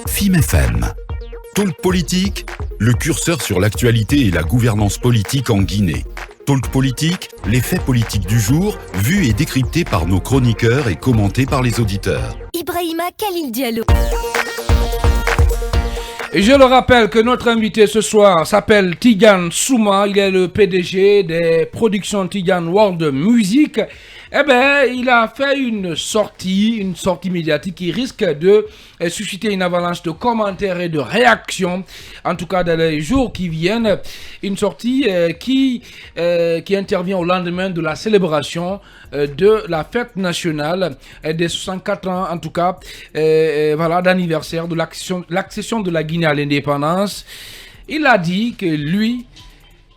FIM FM. Talk politique, le curseur sur l'actualité et la gouvernance politique en Guinée. Talk politique, les faits politiques du jour, vus et décryptés par nos chroniqueurs et commentés par les auditeurs. Ibrahima Khalil Diallo. Et je le rappelle que notre invité ce soir s'appelle Tidiane Souma, il est le PDG des productions Tidiane World Music. Eh bien, il a fait une sortie médiatique qui risque de susciter une avalanche de commentaires et de réactions, en tout cas dans les jours qui viennent. Une sortie qui intervient au lendemain de la célébration de la fête nationale des 64 ans, en tout cas, voilà, d'anniversaire de l'accession de la Guinée à l'indépendance. Il a dit que lui,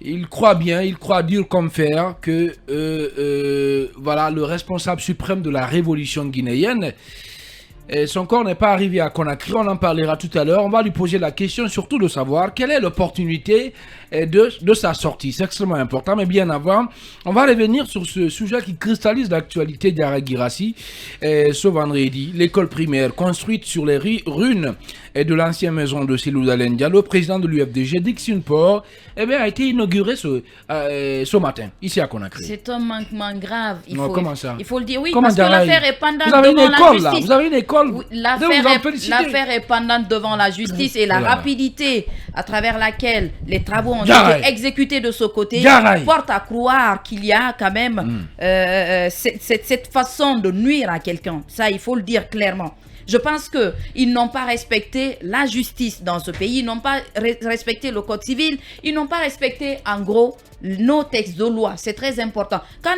il croit dur comme fer que voilà, le responsable suprême de la révolution guinéenne, son corps n'est pas arrivé à Conakry, on en parlera tout à l'heure. On va lui poser la question surtout de savoir quelle est l'opportunité de sa sortie. C'est extrêmement important, mais bien avant, on va revenir sur ce sujet qui cristallise l'actualité d'Yara Girassi. Ce vendredi, l'école primaire construite sur les ruines de l'ancienne maison de Cellou Dalein Diallo, président de l'UFDG, Dixon Port, a été inaugurée ce matin, ici à Conakry. C'est un manquement grave. Il faut le dire, oui, comment parce que l'affaire est pendante devant la justice. Vous avez une école. Oui, l'affaire est pendante devant la justice et la rapidité à travers laquelle les travaux ont été exécutés de ce côté porte à croire qu'il y a quand même cette façon de nuire à quelqu'un. Ça, il faut le dire clairement. Je pense qu'ils n'ont pas respecté la justice dans ce pays, ils n'ont pas respecté le code civil, ils n'ont pas respecté en gros nos textes de loi. C'est très important. Quand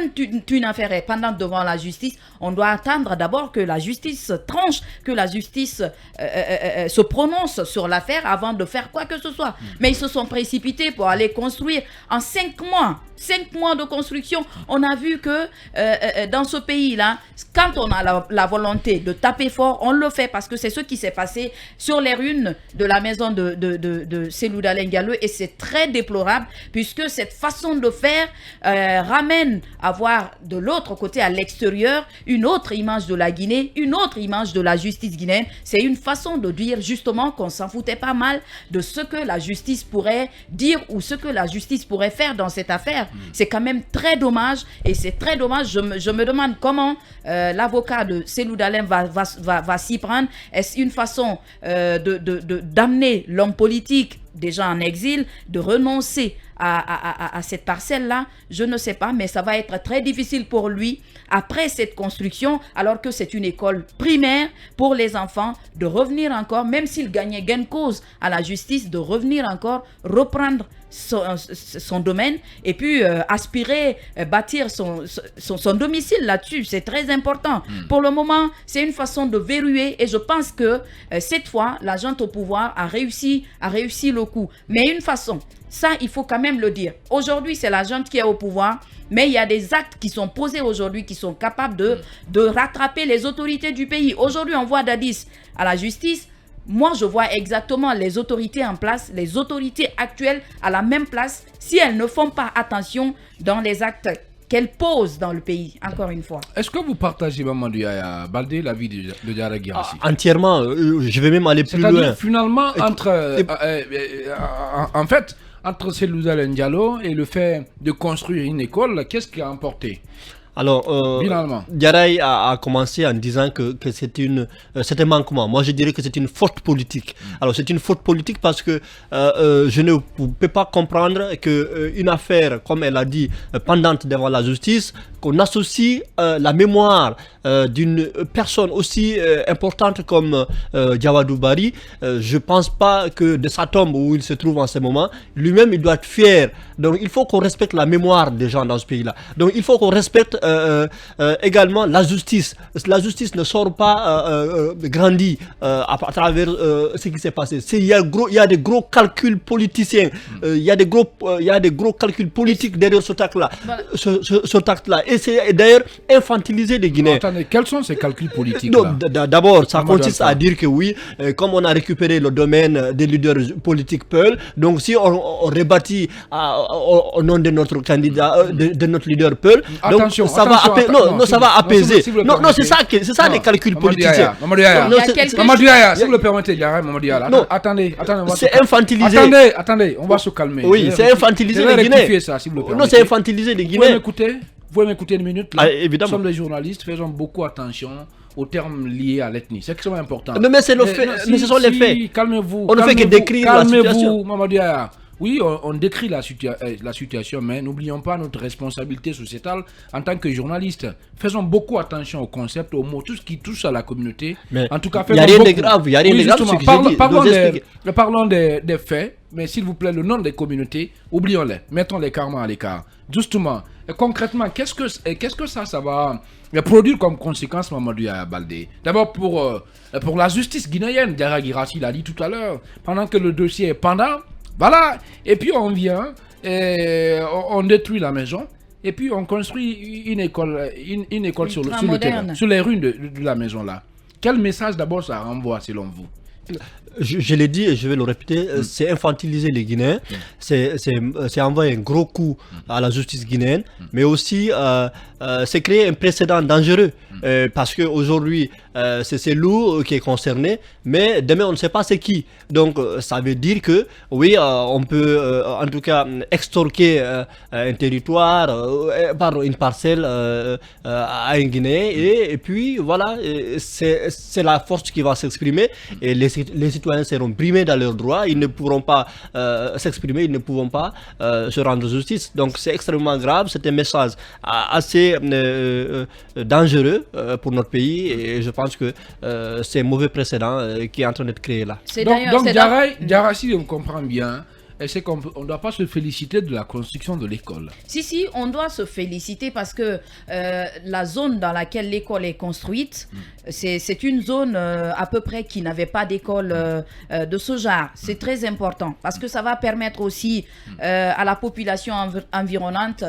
une affaire est pendante devant la justice, on doit attendre d'abord que la justice tranche, que la justice se prononce sur l'affaire avant de faire quoi que ce soit. Mais ils se sont précipités pour aller construire en 5 mois. 5 mois de construction. On a vu que dans ce pays-là, quand on a la volonté de taper fort, on le fait parce que c'est ce qui s'est passé sur les ruines de la maison de Cellou Dalein Diallo et c'est très déplorable puisque cette façon de faire ramène à voir de l'autre côté, à l'extérieur, une autre image de la Guinée, une autre image de la justice guinéenne. C'est une façon de dire justement qu'on s'en foutait pas mal de ce que la justice pourrait dire ou ce que la justice pourrait faire dans cette affaire. C'est quand même très dommage et c'est très dommage. Je me demande comment l'avocat de Cellou Dalein va s'y prendre. Est-ce une façon d'amener l'homme politique déjà en exil, de renoncer à cette parcelle-là? Je ne sais pas, mais ça va être très difficile pour lui après cette construction, alors que c'est une école primaire pour les enfants, de revenir encore, même s'il gagnait gain de cause à la justice, de revenir encore, reprendre son domaine et puis aspirer, bâtir son domicile là-dessus. C'est très important. Pour le moment, c'est une façon de verrouiller et je pense que cette fois, la junte au pouvoir a réussi le coup. Mais une façon, ça, il faut quand même le dire. Aujourd'hui, c'est la junte qui est au pouvoir, mais il y a des actes qui sont posés aujourd'hui qui sont capables de rattraper les autorités du pays. Aujourd'hui, on voit Dadis à la justice. Moi, je vois exactement les autorités en place, les autorités actuelles à la même place, si elles ne font pas attention dans les actes qu'elles posent dans le pays, encore une fois. Est-ce que vous partagez, Mamadou Yaya Baldé, l'avis de Yara Girassi? Entièrement, je vais même aller plus loin. C'est-à-dire, finalement, entre Cellou Dalein Diallo et le fait de construire une école, qu'est-ce qui a emporté? Alors, Diarra a commencé en disant que c'est un manquement. Moi, je dirais que c'est une faute politique. Alors, c'est une faute politique parce que je ne peux pas comprendre qu'une affaire, comme elle a dit, pendante devant la justice, qu'on associe la mémoire d'une personne aussi importante comme Diawadou Bari. Je ne pense pas que de sa tombe où il se trouve en ce moment, lui-même, il doit être fier. Donc, il faut qu'on respecte la mémoire des gens dans ce pays-là. Donc, il faut qu'on respecte également la justice. La justice ne sort pas grandie à travers ce qui s'est passé. Il y a des gros calculs politiciens, il y a des gros calculs politiques derrière ce acte-là. Et c'est d'ailleurs infantiliser les Guinéens. Attendez, quels sont ces calculs politiques? D'abord, ça consiste à dire que oui, comme on a récupéré le domaine des leaders politiques Peul, donc si on rebâtit au nom de notre candidat, de notre leader Peul, donc ça va apaiser. Non, c'est ça les calculs politiques. Mamadou Yaya, si vous le permettez, attendez. C'est infantiliser. Attendez, on va se calmer. Oui, c'est infantiliser les Guinéens. Non, c'est infantiliser les Guinéens. Vous pouvez m'écouter une minute là. Évidemment. Nous sommes des journalistes, faisons beaucoup attention aux termes liés à l'ethnie. C'est extrêmement important. Non, mais c'est le fait. Mais ce sont les faits. Calmez-vous. On ne fait que décrire la situation. Calmez-vous, Mamadou Yaya. Oui, on décrit la situation, mais n'oublions pas notre responsabilité sociétale en tant que journaliste. Faisons beaucoup attention aux concepts, aux mots, tout ce qui touche à la communauté. Mais en tout cas, il n'y a rien de grave. Il n'y a rien de grave. Parlons des faits, mais s'il vous plaît, le nom des communautés, oublions-les. Mettons-les carrément à l'écart. Justement, concrètement, qu'est-ce que ça va produire comme conséquence, Mamadou Yaya Baldé? D'abord, pour la justice guinéenne, Diarra Guirassy l'a dit tout à l'heure, pendant que le dossier est pendant. Voilà, et puis on vient, on détruit la maison, et puis on construit une école sur le terrain, sur les ruines de la maison là. Quel message d'abord ça renvoie selon vous? Je l'ai dit et je vais le répéter, c'est infantiliser les Guinéens, c'est envoyer un gros coup à la justice guinéenne, mais aussi c'est créer un précédent dangereux parce qu'aujourd'hui c'est Lou qui est concerné, mais demain on ne sait pas c'est qui. Donc ça veut dire que oui, on peut en tout cas extorquer un territoire, une parcelle à un Guinéen et puis voilà, c'est la force qui va s'exprimer et les citoyens seront brimés dans leurs droits, ils ne pourront pas s'exprimer, ils ne pourront pas se rendre justice. Donc c'est extrêmement grave, c'est un message assez dangereux pour notre pays et je pense que c'est un mauvais précédent qui est en train d'être créé là. Donc Diarra, si on comprend bien, c'est qu'on ne doit pas se féliciter de la construction de l'école. Si, on doit se féliciter parce que la zone dans laquelle l'école est construite, c'est une zone à peu près qui n'avait pas d'école de ce genre. C'est très important parce que ça va permettre aussi à la population environnante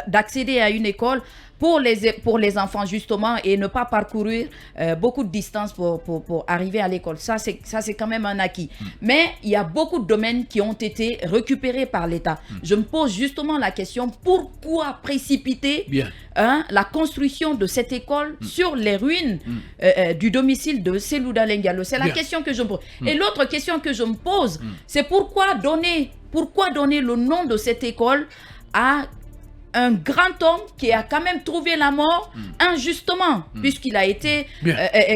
d'accéder à une école pour les enfants justement et ne pas parcourir beaucoup de distance pour arriver à l'école. Ça, c'est quand même un acquis. Mais il y a beaucoup de domaines qui ont été récupérés par l'État. Je me pose justement la question, pourquoi précipiter la construction de cette école sur les ruines du domicile de Selouda Lendialo? C'est la question que je me pose. Et l'autre question que je me pose, c'est pourquoi donner le nom de cette école à un grand homme qui a quand même trouvé la mort injustement, puisqu'il a été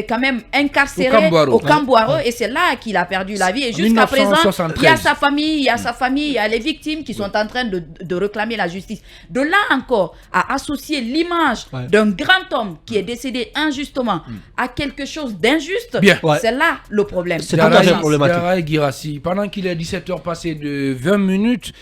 quand même incarcéré au Camboiro, et c'est là qu'il a perdu la vie. Et jusqu'à présent, il y a sa famille, il y a les victimes qui sont en train de réclamer la justice. De là encore, à associer l'image d'un grand homme qui est décédé injustement à quelque chose d'injuste, c'est là le problème. C'est tout à fait problématique. Diarra Guirassy, pendant qu'il est 17h passé de 20 minutes,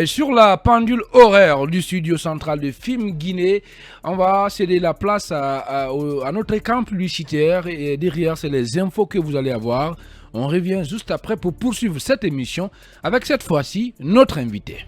sur la pendule horaire du studio central de FIM Guinée, on va céder la place à notre camp publicitaire et derrière c'est les infos que vous allez avoir. On revient juste après pour poursuivre cette émission avec cette fois-ci notre invité.